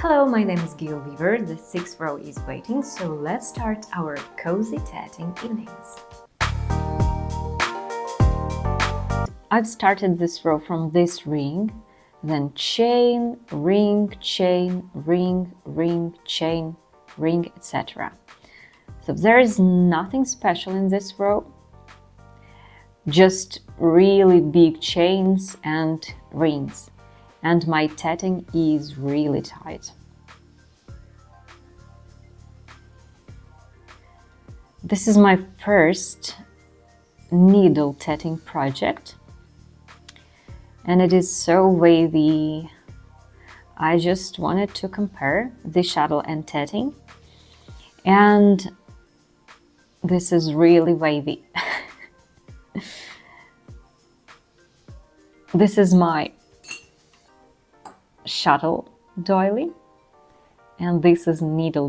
Hello, my name is Gil Weaver. The sixth row is waiting, so let's start our cozy tatting evenings. I've started this row from this ring, then chain, ring, ring, chain, ring, etc. So there is nothing special in this row, just really big chains and rings. And my tatting is really tight. This is my first needle tatting project, and it is so wavy. I just wanted to compare the shuttle and tatting, and this is really wavy. This is my shuttle doily, and this is needle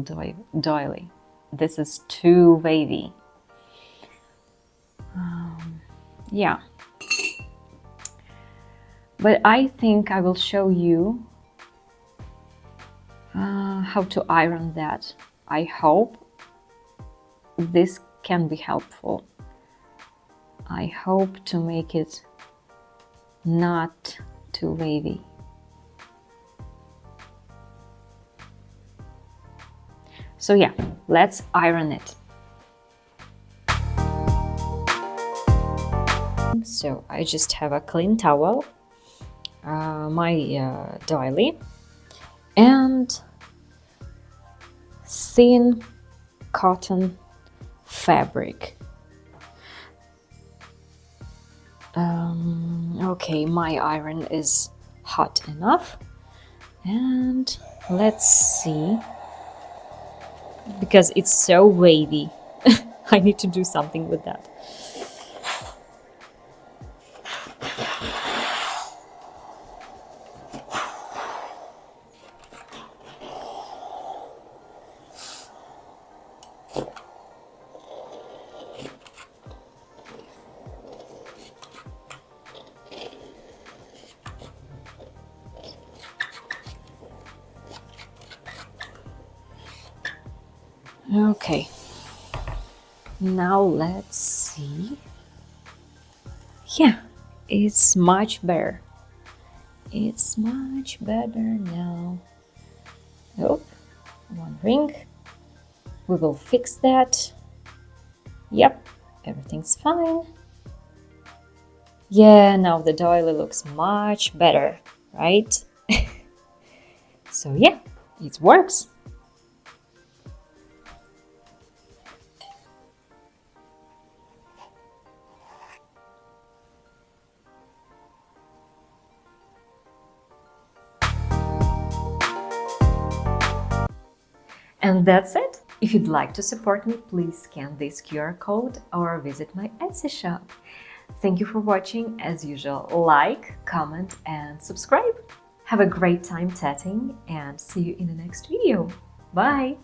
doily. This is too wavy. Yeah, but I think I will show you how to iron that. I hope this can be helpful. I hope to make it not too wavy. So yeah, let's iron it. So I just have a clean towel, my doily, and thin cotton fabric. Okay, my iron is hot enough, and let's see. Because it's so wavy, I need to do something with that. Okay, now let's see. Yeah, it's much better. It's much better now. Oh, one ring. We will fix that. Yep, everything's fine. Yeah, now the doily looks much better, right? So yeah, it works. And that's it! If you'd like to support me, please scan this QR code or visit my Etsy shop. Thank you for watching. As usual, like, comment and subscribe. Have a great time tatting and see you in the next video. Bye!